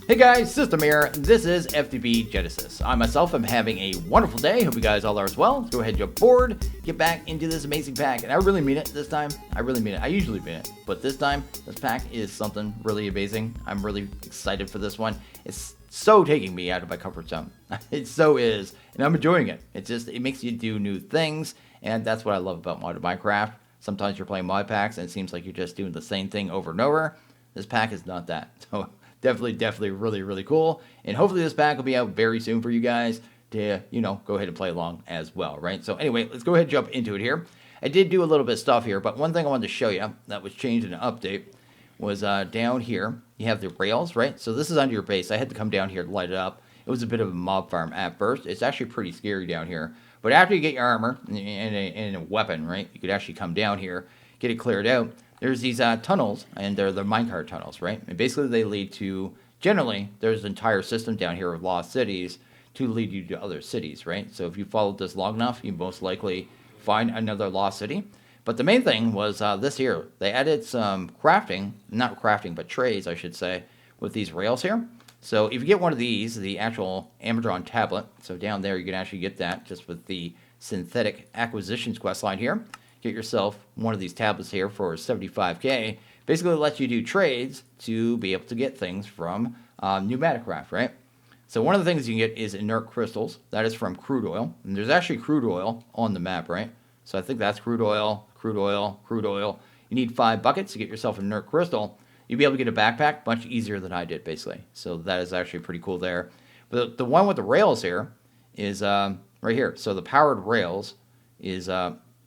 Hey guys, System here. This is FTB Genesis. I myself am having a wonderful day. Hope you guys all are as well. Let's go ahead and jump forward, get back into this amazing pack. And I really mean it this time. I really mean it. I usually mean it. But this time, this pack is something really amazing. I'm really excited for this one. It's so taking me out of my comfort zone. It so is. And I'm enjoying it. It makes you do new things. And that's what I love about modded Minecraft. Sometimes you're playing mod packs and it seems like you're just doing the same thing over and over. This pack is not that. So definitely really cool. And hopefully this pack will be out very soon for you guys to, go ahead and play along as well, right? So anyway, let's go ahead and jump into it here. I did do a little bit of stuff here, but one thing I wanted to show you that was changed in an update was down here. You have the rails, right? So this is under your base. I had to come down here to light it up. It was a bit of a mob farm at first. It's actually pretty scary down here. But after you get your armor and a weapon, right, you could actually come down here, get it cleared out. There's these tunnels, and they're the minecart tunnels, right? And basically they lead to, generally, there's an entire system down here of lost cities to lead you to other cities, right? So if you followed this long enough, you most likely find another lost city. But the main thing was this here. They added some crafting, not crafting, but trades, I should say, with these rails here. So if you get one of these, the actual Matron tablet, so down there you can actually get that just with the synthetic acquisitions quest line here. Get yourself one of these tablets here for 75k. Basically lets you do trades to be able to get things from Pneumaticraft, right? So one of the things you can get is inert crystals. That is from crude oil. And there's actually crude oil on the map, right? So I think that's crude oil. You need 5 buckets to get yourself an inert crystal. You'll be able to get a backpack much easier than I did, basically. So that is actually pretty cool there. But the one with the rails here is right here. So the powered rails is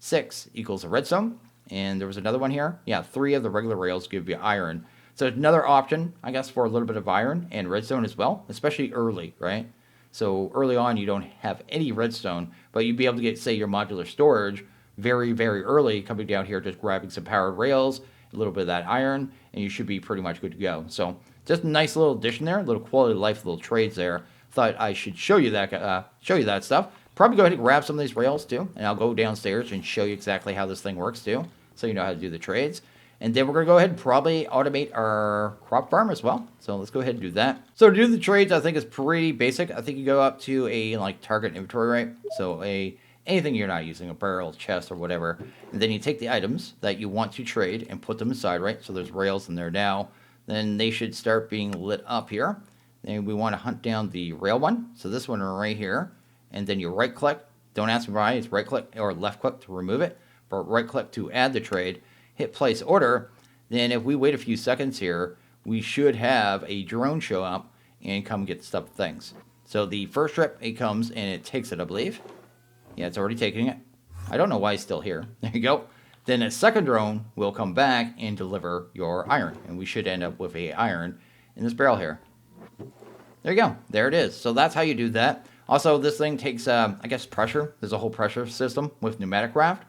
6 equals a redstone, and there was another one here. Yeah, 3 of the regular rails give you iron. So another option, I guess, for a little bit of iron and redstone as well, especially early, right? So early on, you don't have any redstone, but you'd be able to get, say, your modular storage very early, coming down here, just grabbing some powered rails, a little bit of that iron, and you should be pretty much good to go. So just a nice little addition there, a little quality of life, little trades there. Thought I should show you that stuff. Probably go ahead and grab some of these rails too, and I'll go downstairs and show you exactly how this thing works too, so you know how to do the trades. And then we're going to go ahead and probably automate our crop farm as well. So let's go ahead and do that. So to do the trades, I think is pretty basic. I think you go up to a target inventory, right? So anything you're not using, a barrel, chest, or whatever. And then you take the items that you want to trade and put them inside, right? So there's rails in there now. Then they should start being lit up here. Then we want to hunt down the rail one. So this one right here. And then you right click. Don't ask me why. It's right click or left click to remove it. But right click to add the trade. Hit place order. Then if we wait a few seconds here, we should have a drone show up and come get stuff things. So the first trip, it comes and it takes it, I believe. Yeah, it's already taking it. I don't know why it's still here. There you go. Then a second drone will come back and deliver your iron. And we should end up with a iron in this barrel here. There you go. There it is. So that's how you do that. Also, this thing takes, I guess, pressure. There's a whole pressure system with Pneumaticraft.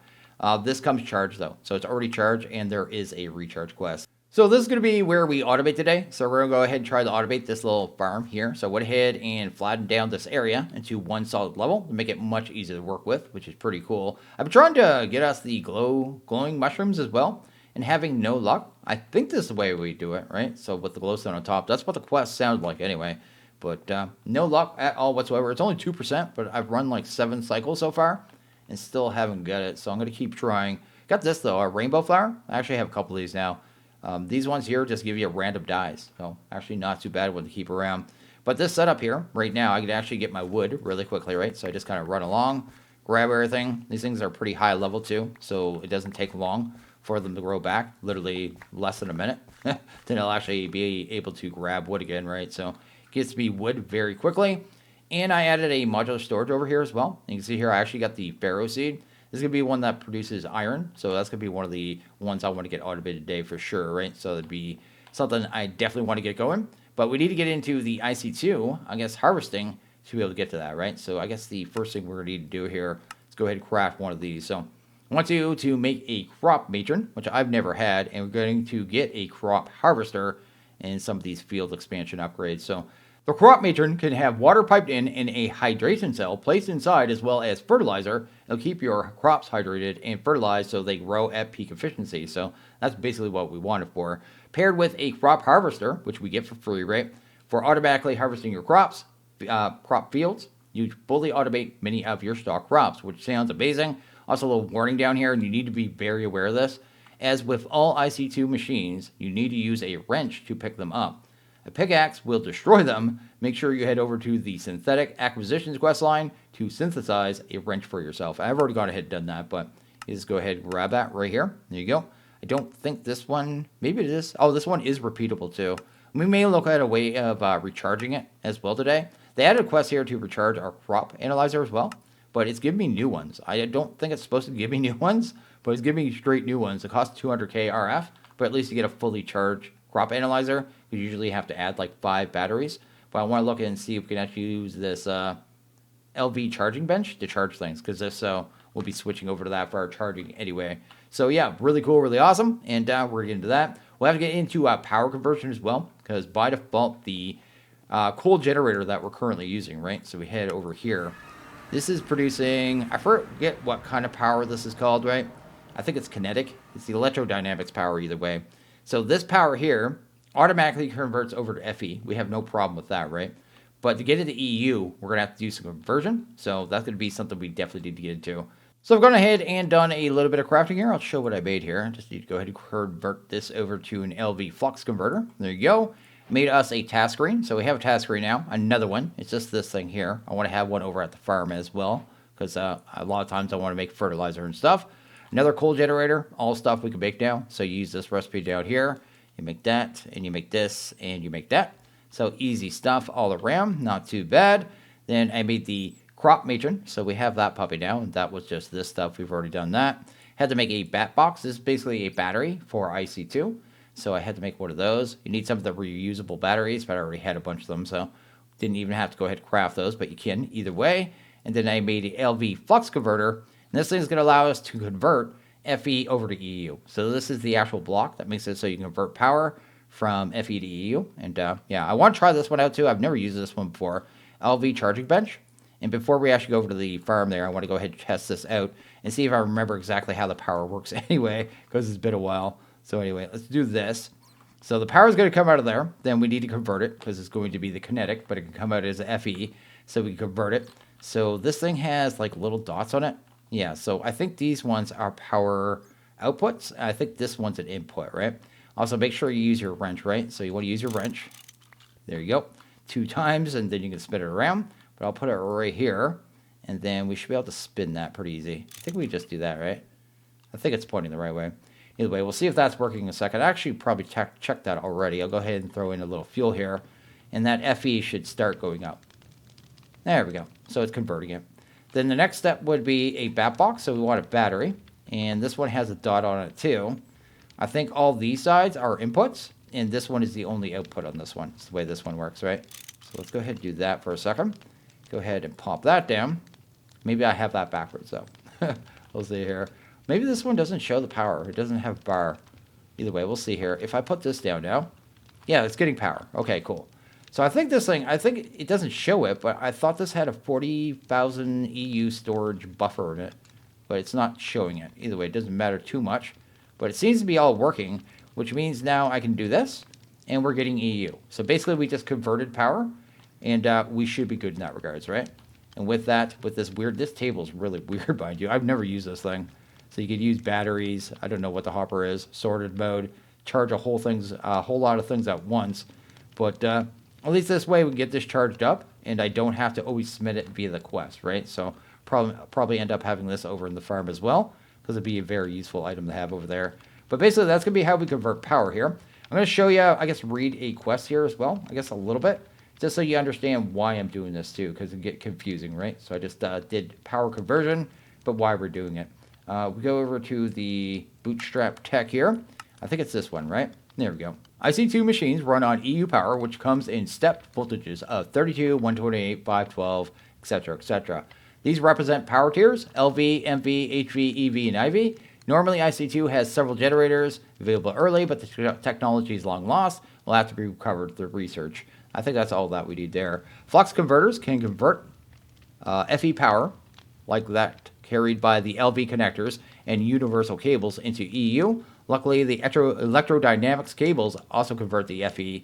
This comes charged, though. So it's already charged, and there is a recharge quest. So this is going to be where we automate today. So we're going to go ahead and try to automate this little farm here. So I went ahead and flattened down this area into one solid level to make it much easier to work with, which is pretty cool. I've been trying to get us the glowing mushrooms as well, and having no luck. I think this is the way we do it, right? So with the glowstone on top, that's what the quest sounded like anyway. But no luck at all whatsoever. It's only 2%, but I've run like 7 cycles so far and still haven't got it. So I'm going to keep trying. Got this, though, a rainbow flower. I actually have a couple of these now. These ones here just give you random dyes. So actually not too bad one to keep around. But this setup here, right now, I can actually get my wood really quickly, right? So I just kind of run along, grab everything. These things are pretty high level, too. So it doesn't take long for them to grow back. Literally less than a minute. Then I'll actually be able to grab wood again, right? So gets me wood very quickly. And I added a modular storage over here as well. You can see here I actually got the Pharaoh seed. This is going to be one that produces iron. So that's going to be one of the ones I want to get automated today for sure, right? So it'd be something I definitely want to get going. But we need to get into the IC2, I guess, harvesting to be able to get to that, right? So I guess the first thing we're going to need to do here is go ahead and craft one of these. So I want you to make a crop matron, which I've never had. And we're going to get a crop harvester and some of these field expansion upgrades. So the crop matron can have water piped in and a hydration cell placed inside, as well as fertilizer. It'll keep your crops hydrated and fertilized so they grow at peak efficiency. So that's basically what we want it for. Paired with a crop harvester, which we get for free, right? For automatically harvesting your crops, crop fields, you fully automate many of your stock crops, which sounds amazing. Also, a little warning down here, and you need to be very aware of this. As with all IC2 machines, you need to use a wrench to pick them up. A pickaxe will destroy them. Make sure you head over to the Synthetic Acquisitions questline to synthesize a wrench for yourself. I've already gone ahead and done that, but you just go ahead and grab that right here. There you go. I don't think this one, maybe it is. Oh, this one is repeatable too. We may look at a way of recharging it as well today. They added a quest here to recharge our crop analyzer as well, but it's giving me new ones. I don't think it's supposed to give me new ones, but it's giving me straight new ones. It costs 200k RF, but at least you get a fully charged crop analyzer. You usually have to add like 5 batteries, but I want to look and see if we can actually use this LV charging bench to charge things, because if so, we'll be switching over to that for our charging anyway. So yeah, really cool, really awesome, and we're going to get into that. We'll have to get into power conversion as well, because by default, the coal generator that we're currently using, right? So we head over here. This is producing, I forget what kind of power this is called, right? I think it's kinetic. It's the electrodynamics power either way. So this power here automatically converts over to FE. We have no problem with that, right? But to get into EU, we're going to have to do some conversion. So that's going to be something we definitely need to get into. So I've gone ahead and done a little bit of crafting here. I'll show what I made here. Just need to go ahead and convert this over to an LV flux converter. There you go. Made us a task screen. So we have a task screen now. Another one. It's just this thing here. I want to have one over at the farm as well, because a lot of times I want to make fertilizer and stuff. Another coal generator. All stuff we can make now. So you use this recipe down here. You make that, and you make this, and you make that. So easy stuff all around. Not too bad. Then I made the crop matron. So we have that puppy now. That was just this stuff. We've already done that. Had to make a bat box. This is basically a battery for IC2. So I had to make one of those. You need some of the reusable batteries, but I already had a bunch of them, so didn't even have to go ahead and craft those, but you can either way. And then I made an LV flux converter, and this thing is going to allow us to convert FE over to EU. So this is the actual block that makes it so you can convert power from FE to EU. And yeah, I want to try this one out too. I've never used this one before. LV charging bench. And before we actually go over to the farm there, I want to go ahead and test this out and see if I remember exactly how the power works anyway, because it's been a while. So anyway, let's do this. So the power is going to come out of there. Then we need to convert it because it's going to be the kinetic, but it can come out as a FE. So we can convert it. So this thing has like little dots on it. Yeah, so I think these ones are power outputs. I think this one's an input, right? Also, make sure you use your wrench, right? So you want to use your wrench. There you go. 2 times, and then you can spin it around. But I'll put it right here, and then we should be able to spin that pretty easy. I think we just do that, right? I think it's pointing the right way. Either way, we'll see if that's working in a second. I actually probably checked that already. I'll go ahead and throw in a little fuel here, and that FE should start going up. There we go. So it's converting it. Then the next step would be a bat box. So we want a battery, and this one has a dot on it too. I think all these sides are inputs, and this one is the only output on this one. It's the way this one works, right? So let's go ahead and do that for a second. Go ahead and pop that down. Maybe I have that backwards though. We'll see here. Maybe this one doesn't show the power. It doesn't have bar. Either way, we'll see here. If I put this down now, yeah, it's getting power. Okay, cool. So I think this thing, I think it doesn't show it, but I thought this had a 40,000 EU storage buffer in it, but it's not showing it. Either way, it doesn't matter too much, but it seems to be all working, which means now I can do this, and we're getting EU. So basically, we just converted power, and we should be good in that regards, right? And with that, with this table's really weird, mind you. I've never used this thing. So you could use batteries. I don't know what the hopper is. Sorted mode. Charge a whole lot of things at once. But at least this way we can get this charged up, and I don't have to always submit it via the quest, right? So probably end up having this over in the farm as well, because it'd be a very useful item to have over there. But basically, that's going to be how we convert power here. I'm going to show you, I guess, read a quest here as well, I guess a little bit, just so you understand why I'm doing this too, because it get confusing, right? So I just did power conversion, but why we're doing it. We go over to the bootstrap tech here. I think it's this one, right? There we go. IC2 machines run on EU power, which comes in stepped voltages of 32, 128, 512, etc., etc. These represent power tiers: LV, MV, HV, EV, and IV. Normally, IC2 has several generators available early, but the technology is long lost. Will have to be recovered through research. I think that's all that we need there. Flux converters can convert FE power, like that carried by the LV connectors and universal cables, into EU. Luckily, the electrodynamics cables also convert the FE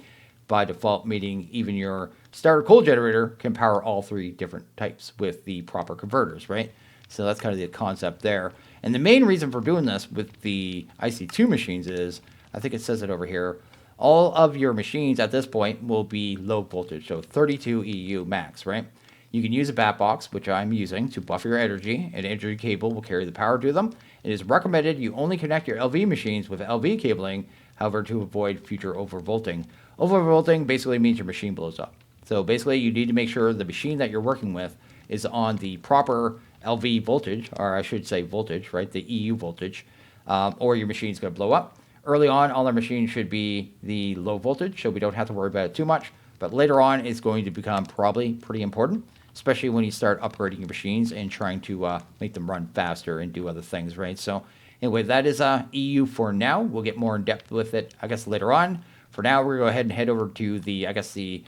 by default, meaning even your starter coal generator can power all 3 different types with the proper converters, right? So that's kind of the concept there. And the main reason for doing this with the IC2 machines is, I think it says it over here, all of your machines at this point will be low voltage, so 32 EU max, right? You can use a bat box, which I'm using, to buffer your energy. An energy cable will carry the power to them. It is recommended you only connect your LV machines with LV cabling, however, to avoid future overvolting. Overvolting basically means your machine blows up. So basically, you need to make sure the machine that you're working with is on the proper LV voltage, or I should say voltage, right? The EU voltage, or your machine's going to blow up. Early on, all our machines should be the low voltage, so we don't have to worry about it too much. But later on, it's going to become probably pretty important, especially when you start upgrading your machines and trying to make them run faster and do other things, right? So anyway, that is EU for now. We'll get more in depth with it, I guess, later on. For now, we're going to go ahead and head over to the, I guess, the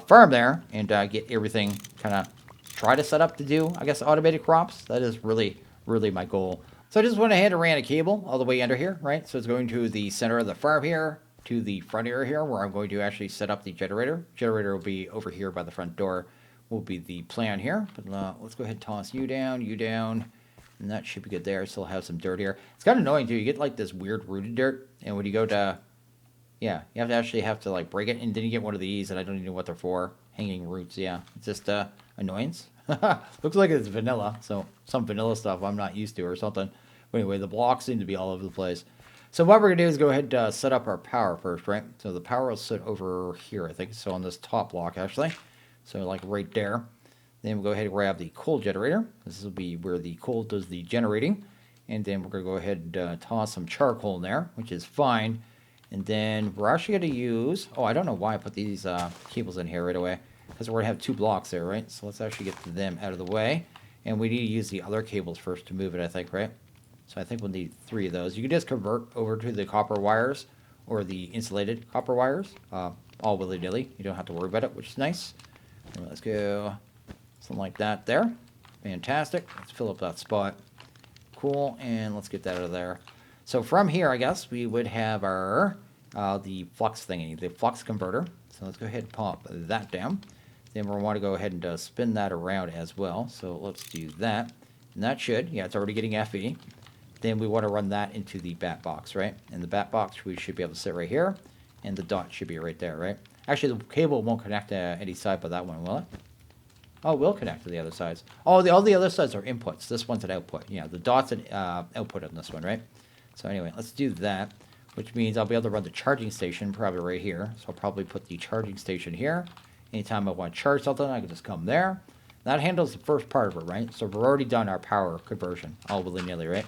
farm there and get everything kind of try to set up to do, I guess, automated crops. That is really, really my goal. So I just went ahead and ran a cable all the way under here, right? So it's going to the center of the farm here, to the front area here, where I'm going to actually set up the generator. Generator will be over here by the front door, will be the plan here. But let's go ahead and toss you down, and that should be good there. Still have some dirt here. It's kind of annoying too. You get like this weird rooted dirt, and when you go to, yeah, you have to like break it, and then you get one of these, and I don't even know what they're for. Hanging roots, yeah. It's just annoyance. Looks like it's vanilla, so some vanilla stuff I'm not used to or something. But anyway, the blocks seem to be all over the place. So what we're going to do is go ahead and set up our power first, right? So the power will sit over here, I think. So on this top block, actually. So like right there. Then we'll go ahead and grab the coal generator. This will be where the coal does the generating. And then we're going to go ahead and toss some charcoal in there, which is fine. And then we're actually going to use... Oh, I don't know why I put these cables in here right away. Because we're going to have 2 blocks there, right? So let's actually get them out of the way. And we need to use the other cables first to move it, I think, right? So I think we'll need 3 of those. You can just convert over to the copper wires or the insulated copper wires. All willy-nilly. You don't have to worry about it, which is nice. And let's go something like that there. Fantastic. Let's fill up that spot. Cool. And let's get that out of there. So from here, I guess, we would have our the flux thingy, the flux converter. So let's go ahead and pop that down. Then we'll want to go ahead and spin that around as well. So let's do that. And that should, yeah, it's already getting FE. Then we want to run that into the bat box, right? And the bat box, we should be able to sit right here. And the dot should be right there, right? Actually, the cable won't connect to any side but that one, will it? Oh, it will connect to the other sides. Oh, all the other sides are inputs. This one's an output. Yeah, the dot's an output on this one, right? So anyway, let's do that, which means I'll be able to run the charging station probably right here. So I'll probably put the charging station here. Anytime I want to charge something, I can just come there. That handles the first part of it, right? So we've already done our power conversion, all willy-nilly, right?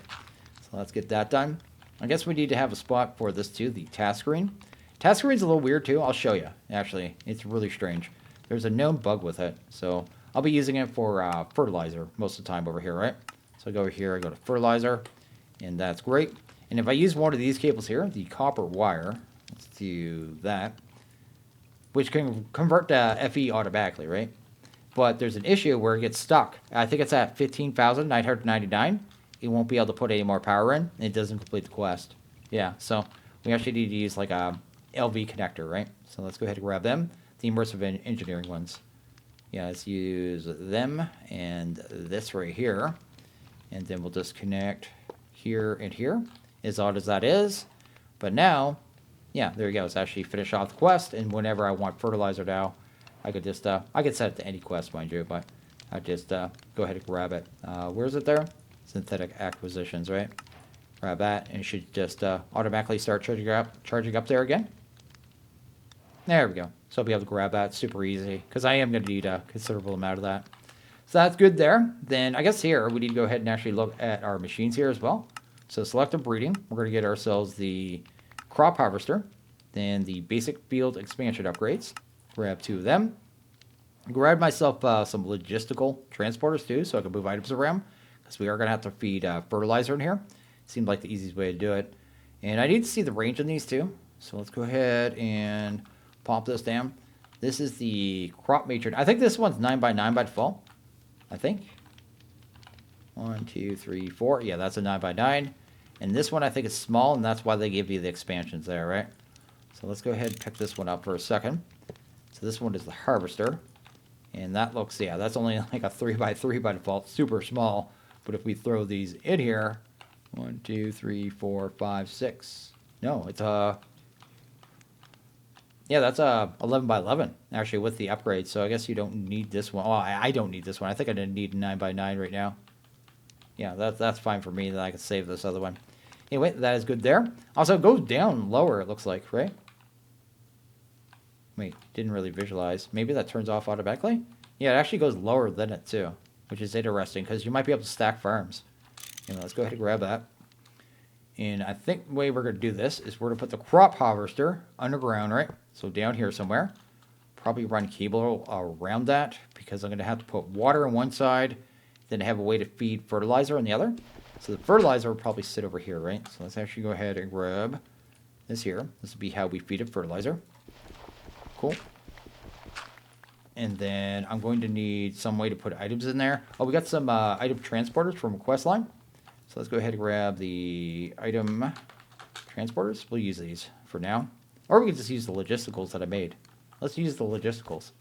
So let's get that done. I guess we need to have a spot for this too, the task screen. Task screen's a little weird too. I'll show you, actually. It's really strange. There's a known bug with it. So I'll be using it for fertilizer most of the time over here, right? So I go over here, I go to fertilizer, and that's great. And if I use one of these cables here, the copper wire, let's do that, which can convert to FE automatically, right? But there's an issue where it gets stuck. I think it's at 15,999. It won't be able to put any more power in. It doesn't complete the quest. Yeah, so we actually need to use like a LV connector, right? So let's go ahead and grab them, the immersive engineering ones. Yeah, let's use them and this right here. And then we'll just connect here and here, as odd as that is. But now, yeah, there you go. It's actually finish off the quest. And whenever I want fertilizer now, I could just, I could set it to any quest, mind you, but I just go ahead and grab it. Where is it there? Synthetic acquisitions, right? Grab that, and it should just automatically start charging up there again. There we go. So I'll be able to grab that super easy, because I am going to need a considerable amount of that. So that's good there. Then I guess here we need to go ahead and actually look at our machines here as well. So selective breeding, we're going to get ourselves the crop harvester, then the basic field expansion upgrades. Grab 2 of them. Grab myself some logistical transporters too, so I can move items around, because we are going to have to feed fertilizer in here. Seemed like the easiest way to do it. And I need to see the range on these too. So let's go ahead and pop this down. This is the crop matron. I think this one's 9x9 by default. I think. 1, 2, 3, 4. Yeah, that's a 9x9. And this one I think is small, and that's why they give you the expansions there, right? So let's go ahead and pick this one up for a second. So this one is the harvester. And that looks, yeah, that's only like a 3x3 by default, super small. But if we throw these in here, 1, 2, 3, 4, 5, 6. No, it's yeah, that's a 11 by 11 actually with the upgrade. So I guess you don't need this one. Oh, I don't need this one. I think I didn't need 9 by 9 right now. Yeah, that's fine for me. That I can save this other one. Anyway, that is good there. Also, it goes down lower, it looks like, right? Wait, didn't really visualize. Maybe that turns off automatically? Yeah, it actually goes lower than it too, which is interesting because you might be able to stack farms. Anyway, let's go ahead and grab that. And I think the way we're going to do this is we're going to put the crop harvester underground, right? So down here somewhere. Probably run cable around that because I'm going to have to put water on one side, then have a way to feed fertilizer on the other. So the fertilizer will probably sit over here, right? So let's actually go ahead and grab this here. This will be how we feed it fertilizer. Cool. And then I'm going to need some way to put items in there. Oh, we got some item transporters from a quest line. So let's go ahead and grab the item transporters. We'll use these for now. Or we can just use the logisticals that I made. Let's use the logisticals.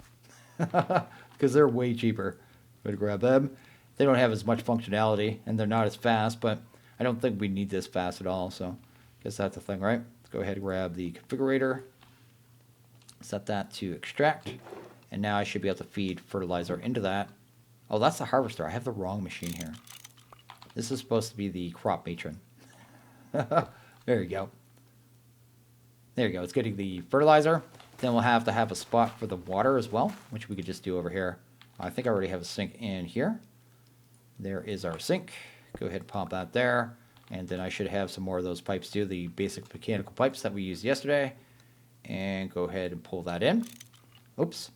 Because they're way cheaper. Go ahead and grab them. They don't have as much functionality, and they're not as fast, but I don't think we need this fast at all. So I guess that's the thing, right? Let's go ahead and grab the configurator. Set that to extract. And now I should be able to feed fertilizer into that. Oh, that's the harvester. I have the wrong machine here. This is supposed to be the crop matron. There you go. There you go. It's getting the fertilizer. Then we'll have to have a spot for the water as well, which we could just do over here. I think I already have a sink in here. There is our sink. Go ahead and pump that there. And then I should have some more of those pipes too, the basic mechanical pipes that we used yesterday. And go ahead and pull that in. Oops.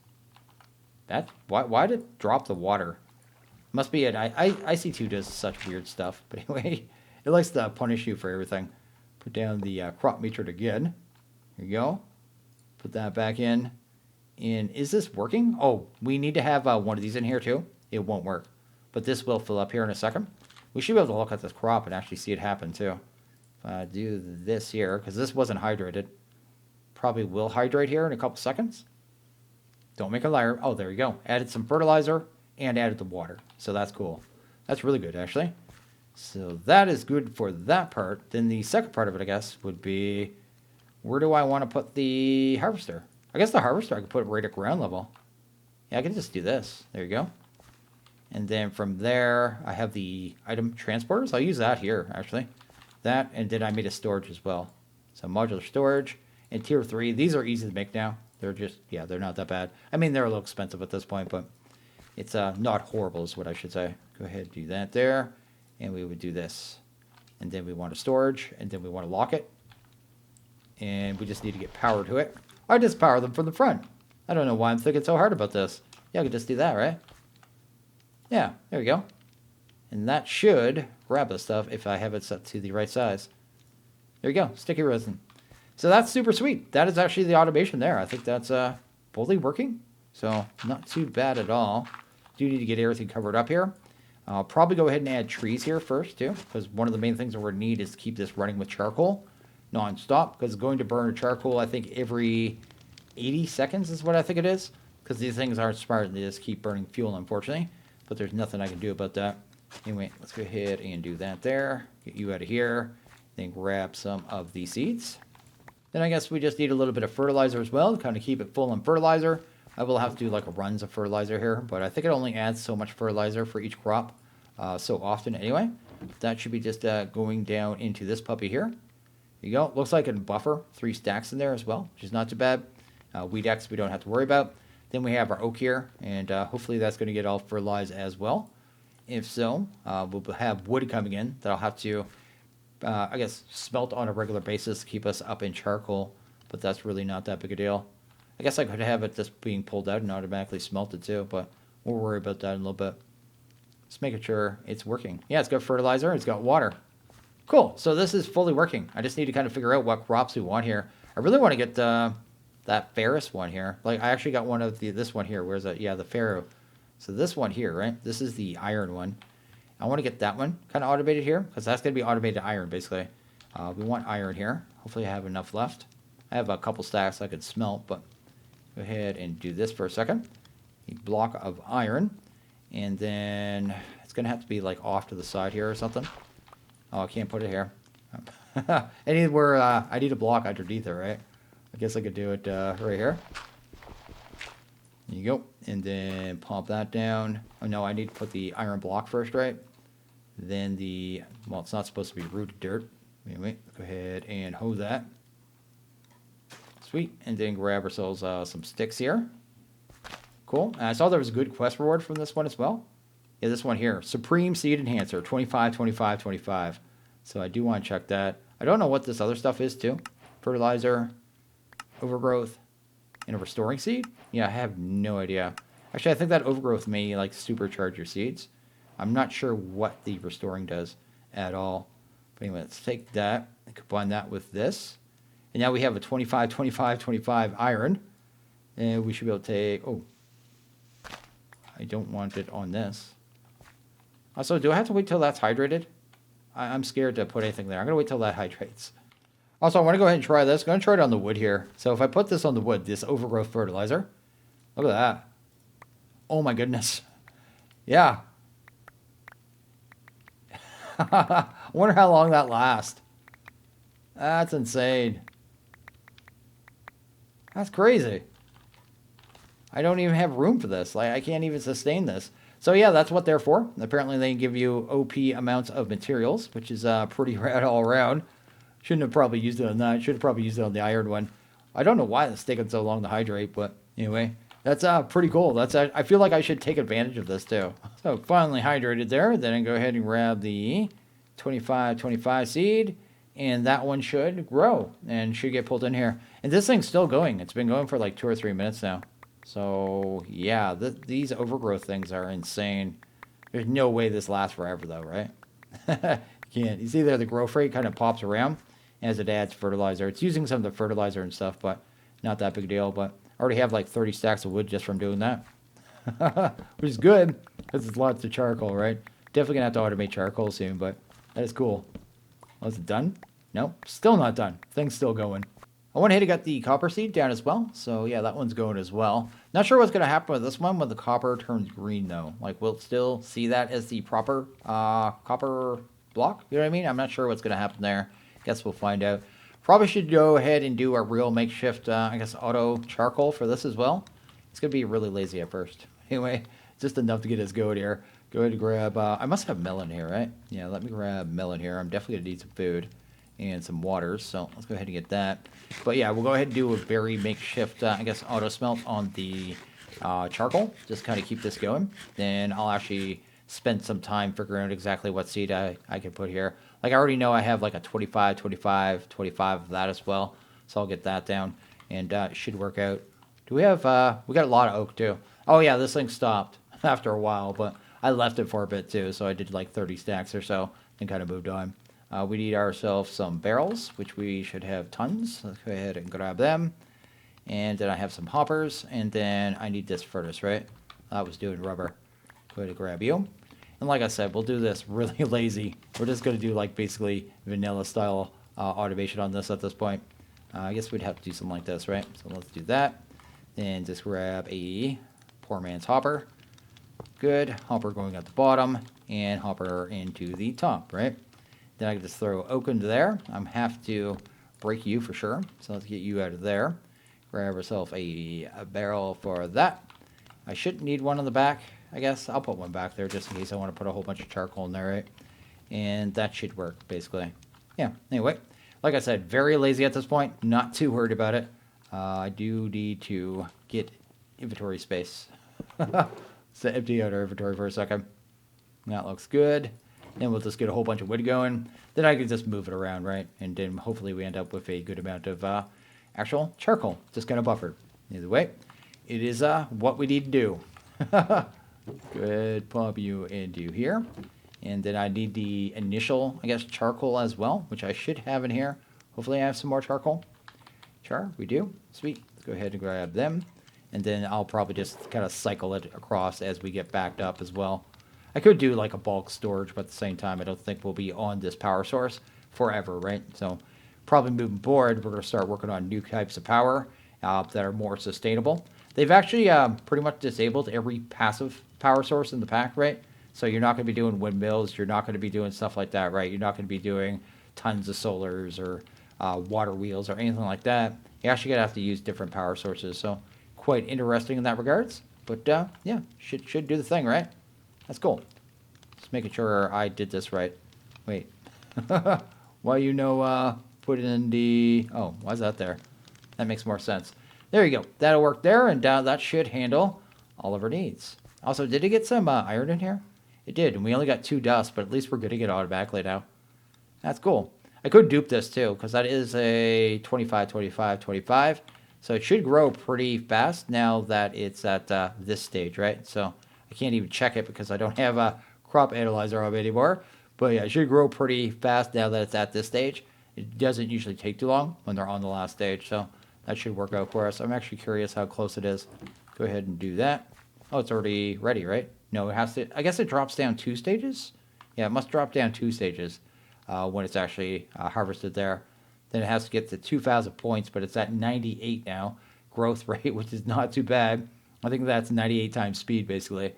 Why did it drop the water? Must be it. IC2 does such weird stuff. But anyway, it likes to punish you for everything. Put down the crop meter again. Here you go. Put that back in. And is this working? Oh, we need to have one of these in here too. It won't work. But this will fill up here in a second. We should be able to look at this crop and actually see it happen too. If I do this here, because this wasn't hydrated. Probably will hydrate here in a couple seconds. Don't make a liar. Oh, there you go. Added some fertilizer and added the water. So that's cool. That's really good, actually. So that is good for that part. Then the second part of it, I guess, would be, where do I want to put the harvester? I guess the harvester I could put right at ground level. Yeah, I can just do this. There you go. And then from there, I have the item transporters. I'll use that here, actually. That, and then I made a storage as well. So modular storage. And tier 3, these are easy to make now. They're just, yeah, they're not that bad. I mean, they're a little expensive at this point, but it's not horrible is what I should say. Go ahead and do that there. And we would do this. And then we want a storage, and then we want to lock it. And we just need to get power to it. I just power them from the front. I don't know why I'm thinking so hard about this. Yeah, I could just do that, right? Yeah, there we go. And that should grab the stuff if I have it set to the right size. There you go, sticky resin. So that's super sweet. That is actually the automation there. I think that's fully working. So not too bad at all. Do need to get everything covered up here. I'll probably go ahead and add trees here first too, because one of the main things that we're going to need is to keep this running with charcoal non-stop, because it's going to burn charcoal, I think, every 80 seconds is what I think it is, because these things aren't smart. They just keep burning fuel, unfortunately, but there's nothing I can do about that. Anyway, let's go ahead and do that there. Get you out of here. Then grab some of the seeds. Then I guess we just need a little bit of fertilizer as well to kind of keep it full on fertilizer. I will have to do like runs of fertilizer here, but I think it only adds so much fertilizer for each crop so often anyway. That should be just going down into this puppy here. There you go. Looks like a buffer, 3 stacks in there as well, which is not too bad. Weed X we don't have to worry about. Then we have our oak here, and hopefully that's going to get all fertilized as well. If so, we'll have wood coming in that I'll have to, I guess, smelt on a regular basis to keep us up in charcoal, but that's really not that big a deal. I guess I could have it just being pulled out and automatically smelted too, but we'll worry about that in a little bit. Just making sure it's working. Yeah, it's got fertilizer, it's got water. Cool, so this is fully working. I just need to kind of figure out what crops we want here. I really want to get that ferrous one here. Like, I actually got one of this one here. Where's that? Yeah, the ferro. So this one here, right? This is the iron one. I want to get that one kind of automated here, because that's going to be automated iron, basically. We want iron here. Hopefully I have enough left. I have a couple stacks I could smelt, but go ahead and do this for a second. A block of iron. And then it's going to have to be like off to the side here or something. Oh, I can't put it here. Anywhere I need a block underneath it, right? I guess I could do it right here. There you go. And then pop that down. Oh, no, I need to put the iron block first, right? Then the, well, it's not supposed to be rooted dirt. Anyway, go ahead and hoe that. Sweet. And then grab ourselves some sticks here. Cool. And I saw there was a good quest reward from this one as well. Yeah, this one here. Supreme Seed Enhancer. 25, 25, 25. So I do want to check that. I don't know what this other stuff is, too. Fertilizer, overgrowth, and a restoring seed? Yeah, I have no idea. Actually, I think that overgrowth may, like, supercharge your seeds. I'm not sure what the restoring does at all. But anyway, let's take that and combine that with this. And now we have a 25, 25, 25 iron. And we should be able to take... Oh. I don't want it on this. Also, do I have to wait till that's hydrated? I'm scared to put anything there. I'm going to wait till that hydrates. Also, I want to go ahead and try this. I'm going to try it on the wood here. So if I put this on the wood, this overgrowth fertilizer. Look at that. Oh my goodness. Yeah. I wonder how long that lasts. That's insane. That's crazy. I don't even have room for this. Like, I can't even sustain this. So yeah, that's what they're for. Apparently they give you OP amounts of materials, which is pretty rad all around. Shouldn't have probably used it on that. Should have probably used it on the iron one. I don't know why it's taking so long to hydrate, but anyway, that's pretty cool. That's I feel like I should take advantage of this too. So finally hydrated there. Then I go ahead and grab the 25 seed, and that one should grow and should get pulled in here. And this thing's still going. It's been going for like 2 or 3 minutes now. So yeah, these overgrowth things are insane. There's no way this lasts forever though, right? Can't. You see there the growth rate kind of pops around as it adds fertilizer. It's using some of the fertilizer and stuff, but not that big a deal. But I already have like 30 stacks of wood just from doing that. Which is good, because it's lots of charcoal, right? Definitely gonna have to automate charcoal soon, but that is cool. Oh, is it done? Nope, still not done. Thing's still going. I went ahead and got the copper seed down as well. So yeah, that one's going as well. Not sure what's going to happen with this one when the copper turns green though. Like we'll still see that as the proper copper block. You know what I mean? I'm not sure what's going to happen there. Guess we'll find out. Probably should go ahead and do a real makeshift, I guess, auto charcoal for this as well. It's going to be really lazy at first. Anyway, just enough to get us going here. Go ahead and grab, I must have melon here, right? Yeah, let me grab melon here. I'm definitely going to need some food and some waters, so let's go ahead and get that. But yeah, we'll go ahead and do a very makeshift, I guess, auto smelt on the charcoal. Just kind of keep this going. Then I'll actually spend some time figuring out exactly what seed I can put here. Like I already know I have like a 25, 25, 25 of that as well. So I'll get that down and it should work out. Do we have, we got a lot of oak too. Oh yeah, this thing stopped after a while, but I left it for a bit too. So I did like 30 stacks or so and kind of moved on. We need ourselves some barrels, which we should have tons. Let's go ahead and grab them. And then I have some hoppers, and then I need this furnace, right? I was doing rubber. Go ahead and grab you. And like I said, we'll do this really lazy. We're just going to do like basically vanilla style automation on this at this point. I guess we'd have to do something like this, right? So let's do that. Then just grab a poor man's hopper. Good. Hopper going at the bottom, and hopper into the top, right? Then I can just throw oak into there. I'm have to break you for sure. So let's get you out of there. Grab ourselves a barrel for that. I shouldn't need one on the back, I guess. I'll put one back there just in case I want to put a whole bunch of charcoal in there, right? And that should work, basically. Yeah, anyway. Like I said, very lazy at this point. Not too worried about it. I do need to get inventory space. So empty out our inventory for a second. That looks good. Then we'll just get a whole bunch of wood going. Then I can just move it around, right? And then hopefully we end up with a good amount of actual charcoal. Just kind of buffered. Either way, it is what we need to do. Good. Pop you into here. And then I need the initial, I guess, charcoal as well, which I should have in here. Hopefully I have some more charcoal. We do. Sweet. Let's go ahead and grab them. And then I'll probably just kind of cycle it across as we get backed up as well. I could do like a bulk storage, but at the same time, I don't think we'll be on this power source forever, right? So probably moving forward, we're going to start working on new types of power that are more sustainable. They've actually pretty much disabled every passive power source in the pack, right? So you're not going to be doing windmills. You're not going to be doing stuff like that, right? You're not going to be doing tons of solars or water wheels or anything like that. You're actually going to have to use different power sources. So quite interesting in that regards. But yeah, should do the thing, right? That's cool. Just making sure I did this right. Wait. Why put in the... Oh, why is that there? That makes more sense. There you go. That'll work there, and that should handle all of our needs. Also, did it get some iron in here? It did, and we only got 2 dust, but at least we're going to get automatically now. That's cool. I could dupe this too, because that is a 25, 25, 25. So it should grow pretty fast now that it's at this stage, right? So I can't even check it because I don't have a crop analyzer on anymore. But yeah, it should grow pretty fast now that it's at this stage. It doesn't usually take too long when they're on the last stage, so that should work out for us. I'm actually curious how close it is. Go ahead and do that. Oh, it's already ready, right? No, it has to... I guess it drops down 2 stages? Yeah, it must drop down 2 stages when it's actually harvested there. Then it has to get to 2,000 points, but it's at 98 now. Growth rate, which is not too bad. I think that's 98 times speed, basically.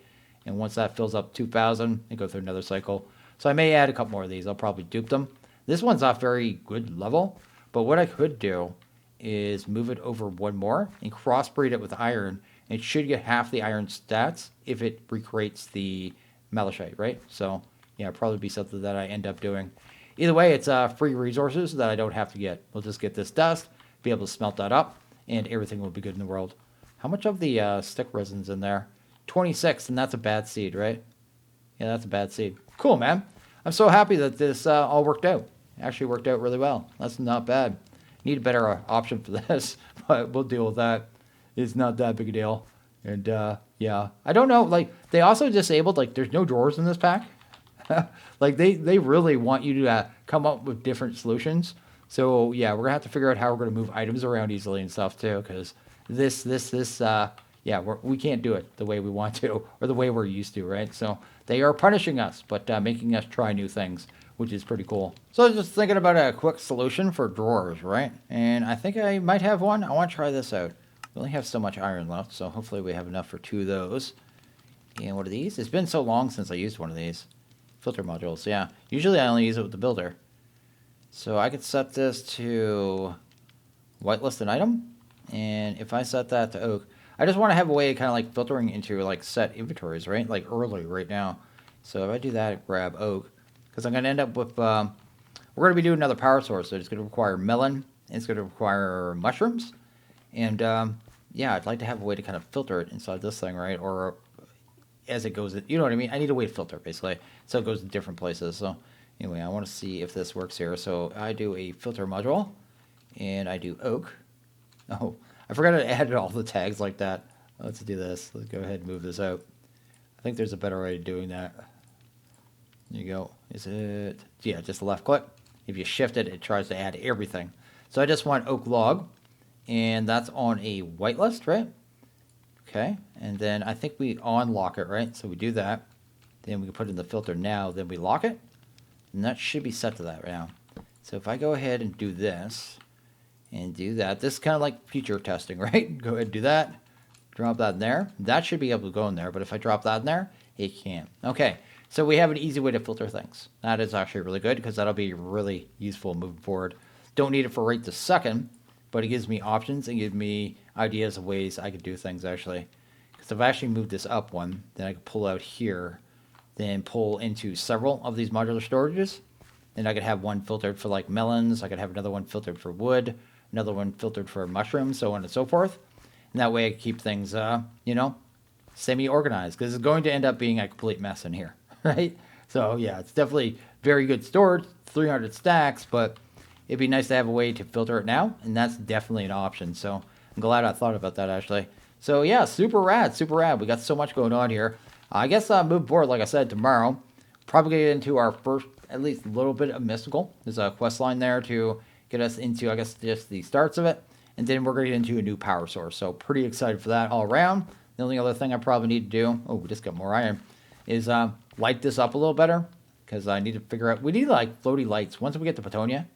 And once that fills up 2,000, it goes through another cycle. So I may add a couple more of these. I'll probably dupe them. This one's off very good level, but what I could do is move it over 1 more and crossbreed it with iron. It should get half the iron stats if it recreates the malachite, right? So yeah, probably be something that I end up doing. Either way, it's free resources that I don't have to get. We'll just get this dust, be able to smelt that up, and everything will be good in the world. How much of the stick resin's in there? 26, and that's a bad seed, right? Yeah, that's a bad seed. Cool, man. I'm so happy that this all worked out. It actually worked out really well. That's not bad. Need a better option for this, but we'll deal with that. It's not that big a deal. And yeah, I don't know. Like, they also disabled, like, there's no drawers in this pack. Like, they really want you to come up with different solutions. So yeah, we're gonna have to figure out how we're gonna move items around easily and stuff too, because yeah, we can't do it the way we want to or the way we're used to, right? So they are punishing us, but making us try new things, which is pretty cool. So I was just thinking about a quick solution for drawers, right? And I think I might have one. I want to try this out. We only have so much iron left, so hopefully we have enough for 2 of those. And what are these? It's been so long since I used one of these. Filter modules, yeah. Usually I only use it with the builder. So I could set this to whitelist an item. And if I set that to oak, I just want to have a way of kind of like filtering into like set inventories, right? Like early right now. So if I do that, grab oak, because I'm going to end up with, we're going to be doing another power source. So it's going to require melon, and it's going to require mushrooms. And yeah, I'd like to have a way to kind of filter it inside this thing, right? Or as it goes, you know what I mean? I need a way to filter basically. So it goes to different places. So anyway, I want to see if this works here. So I do a filter module, and I do oak. Oh, I forgot to add all the tags like that. Let's do this. Let's go ahead and move this out. I think there's a better way of doing that. There you go. Is it? Yeah, just left click. If you shift it, it tries to add everything. So I just want oak log, and that's on a whitelist, right? Okay, and then I think we unlock it, right? So we do that. Then we can put in the filter now, then we lock it. And that should be set to that right now. So if I go ahead and do this, and do that, this is kind of like future testing, right? Go ahead and do that. Drop that in there. That should be able to go in there, but if I drop that in there, it can't. Okay, so we have an easy way to filter things. That is actually really good, because that'll be really useful moving forward. Don't need it for right this second, but it gives me options and gives me ideas of ways I could do things actually. Because if I actually move this up one, then I can pull out here, then pull into several of these modular storages. Then I could have one filtered for like melons. I could have another one filtered for wood, another one filtered for mushrooms, so on and so forth. And that way I keep things, you know, semi-organized, because it's going to end up being a complete mess in here, right? So yeah, it's definitely very good storage, 300 stacks, but it'd be nice to have a way to filter it now, and that's definitely an option. So I'm glad I thought about that actually. So yeah, super rad, super rad. We got so much going on here. I guess moving forward, like I said, tomorrow, probably get into our first, at least a little bit of mystical. There's a quest line there to get us into, I guess, just the starts of it. And then we're going to get into a new power source. So pretty excited for that all around. The only other thing I probably need to do, oh, we just got more iron, is light this up a little better. Because I need to figure out, we need like floaty lights. Once we get to Botania,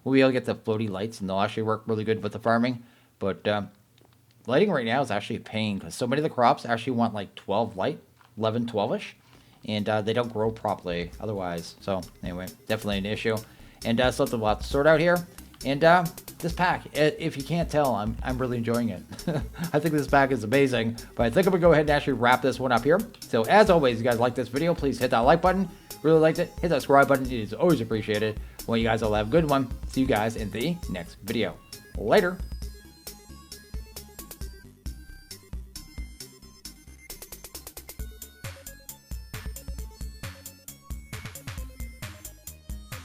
we'll be able to get the floaty lights, and they'll actually work really good with the farming. But lighting right now is actually a pain, because so many of the crops actually want like 12 light, 11, 12-ish, and they don't grow properly otherwise. So anyway, definitely an issue. And something we'll have to sort out here. And this pack, if you can't tell, I'm really enjoying it. I think this pack is amazing. But I think I'm going to go ahead and actually wrap this one up here. So as always, if you guys like this video, please hit that like button. Really liked it. Hit that subscribe button. It is always appreciated. Well, you guys all have a good one. See you guys in the next video. Later.